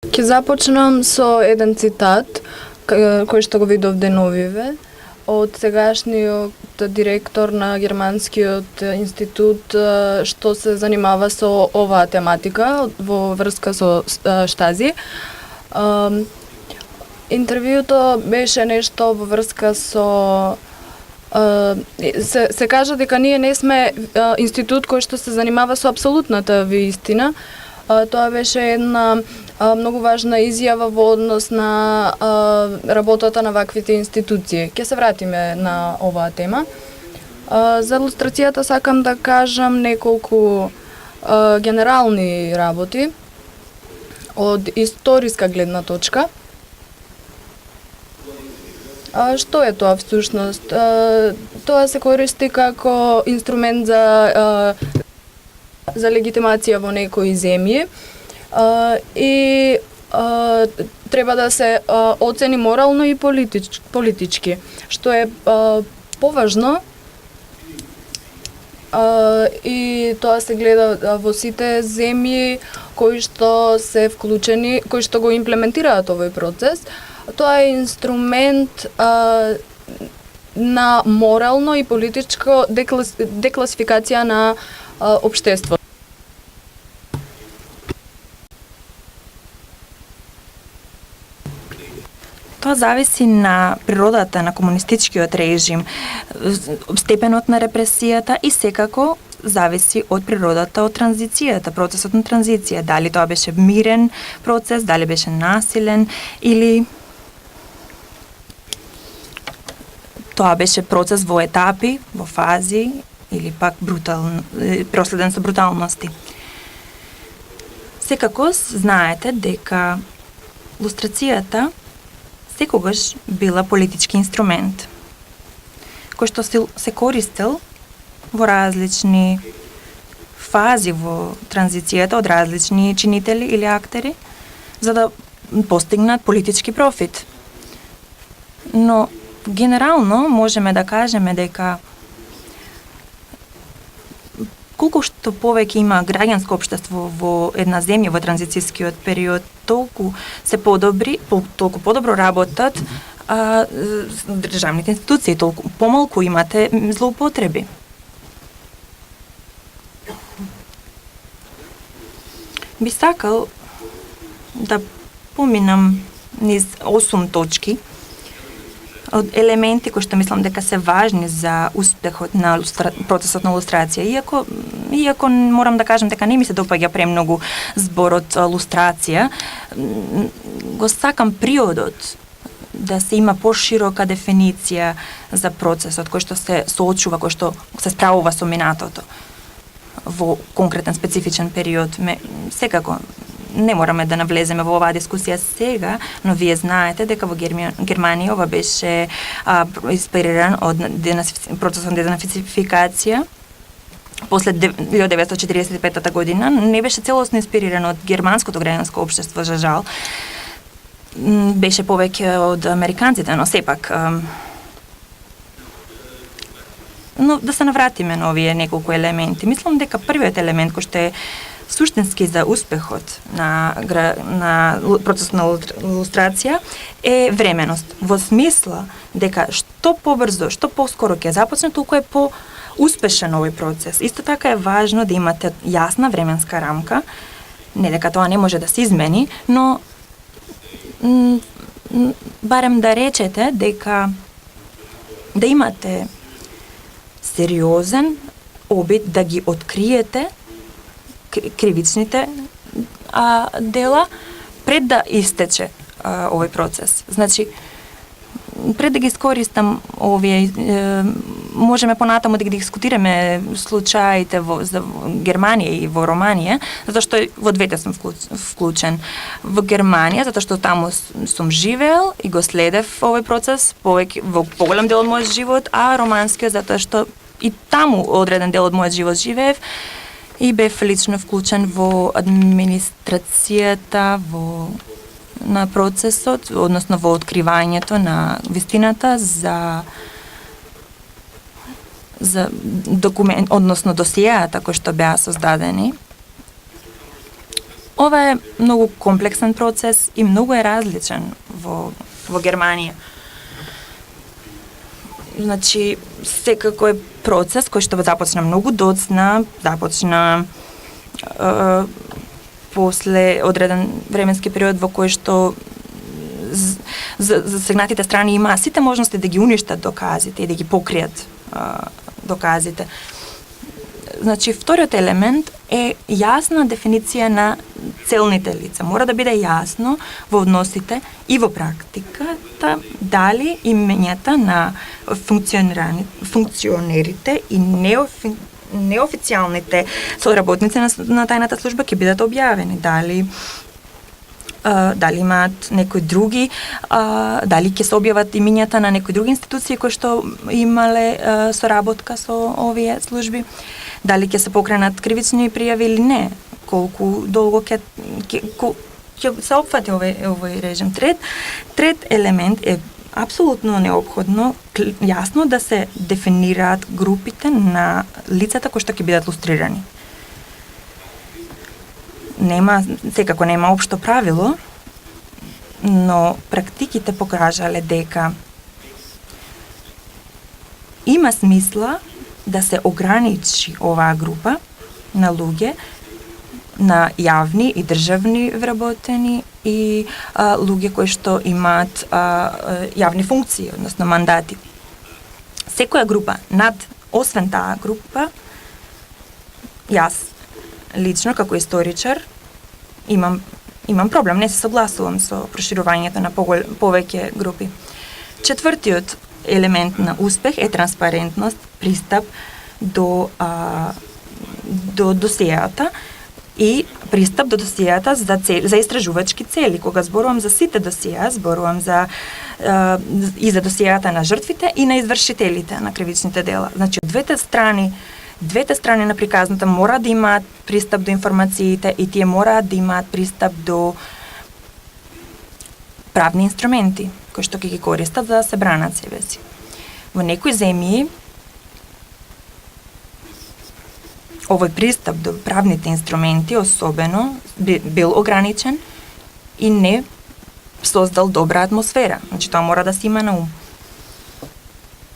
Ќе започнам со еден цитат кој што го видов деновиве од сегашниот директор на германскиот институт што се занимава со оваа тематика во врска со Штази. Интервјуто беше нешто во врска со се кажа дека ние не сме институт кој што се занимава со апсолутната вистина. Тоа беше една многу важна изјава во однос на работата на ваквите институции. Ќе се вратиме на оваа тема. За илустрацијата сакам да кажам неколку генерални работи од историска гледна точка. Што е тоа всушност? Тоа се користи како инструмент за легитимација во некои земји и треба да се оцени морално и политички, што е поважно и тоа се гледа во сите земји кои што се вклучени, кои што го имплементираат овој процес. Тоа е инструмент на морално и политичко декласификација на општество. Тоа зависи на природата на комунистичкиот режим, степенот на репресијата и секако зависи од природата од транзицијата, процесот на транзиција. Дали тоа беше мирен процес, дали беше насилен или тоа беше процес во етапи, во фази или пак проследен со бруталности. Секако знаете дека лустрацијата секогаш била политички инструмент, кој што се користел во различни фази во транзицијата од различни чинители или актери, за да постигнат политички профит. Но генерално можеме да кажеме дека колку што повеќе има граѓанско општество во една земја во транзицијскиот период, толку подобро работат државните институции, толку помалку имате злоупотреби. Би сакал да поминам низ 8 точки од елементи кои што мислам дека се важни за успехот на процесот на лустрација. Иако морам да кажам дека не ми се допаѓа премногу зборот лустрација, го сакам приодот да се има поширока дефиниција за процесот кој што се соочува, кој што се справува со минатото во конкретен специфичен период. Секако не мораме да навлеземе во оваа дискусија сега, но вие знаете дека во Германија ова беше инспириран од процесот на денацификација после 1945 година. Не беше целосно инспириран од германското граѓанско општество, за жал. Беше повеќе од американците, но сепак. Но да се навратиме на овие неколку елементи. Мислам дека првиот елемент кој што е суштински за успехот на процесот на лустрација е временост. Во смисла дека што побрзо, што поскоро ќе започне, толку е по-успешен овој процес. Исто така е важно да имате јасна временска рамка, не дека тоа не може да се измени, но барем да речете дека да имате сериозен обид да ги откриете кривичните дела пред да истече овој процес. Значи, пред да ги искористам овие, можеме понатаму да ги дискутираме случаите за Германија и во Романија, затоа што во двете сум вклучен. Во Германија, затоа што таму сум живеел и го следев овој процес во поголем дел од мојот живот, а романскиот затоа што и таму одреден дел од мојот живот живеев и бев лично вклучен во администрацијата на процесот, односно во откривањето на вистината за документ, односно досиеата кои што беа создадени Ова е многу комплексен процес и многу е различен во Германија. Значи, секако е процес кој што започна многу доцна, започна после одреден временски период во кој што засегнатите страни имаа сите можности да ги уништат доказите и да ги покријат доказите. Значи, вториот елемент е јасна дефиниција на целните лица. Мора да биде јасно во односите и во практиката дали имењата на функционерите и неофицијалните соработници на тајната служба ќе бидат објавени. Дали имаат некои други, дали ќе се објават имењата на некои други институции кои што имале соработка со овие служби, дали ќе се покренат кривични пријави или не, колку долго ќе се опфати овој режим. Трет елемент е апсолутно неопходно јасно да се дефинираат групите на лицата кои што ќе бидат лустрирани. Секако нема општо правило, но практиките покажале дека има смисла да се ограничи оваа група на луѓе, на јавни и државни вработени и луѓе кои што имаат јавни функции, односно мандати. Секоја група освен таа група, јас лично како историчар имам проблем, не се согласувам со проширувањето на повеќе групи. Четвртиот елемент на успех е транспарентност, пристап до досиеата и пристап до досиеата за истражувачки цели. Кога зборувам за сите досиеа, зборувам и за досиеата на жртвите и на извршителите на кривичните дела. Значи, двете страни на приказната мора да имаат пристап до информациите и тие мораат да имаат пристап до правни инструменти кои што ќе ги користат за да се бранат себе си. Во некои земји овој пристап до правните инструменти особено бил ограничен и не создал добра атмосфера. Значи, тоа мора да се има на ум.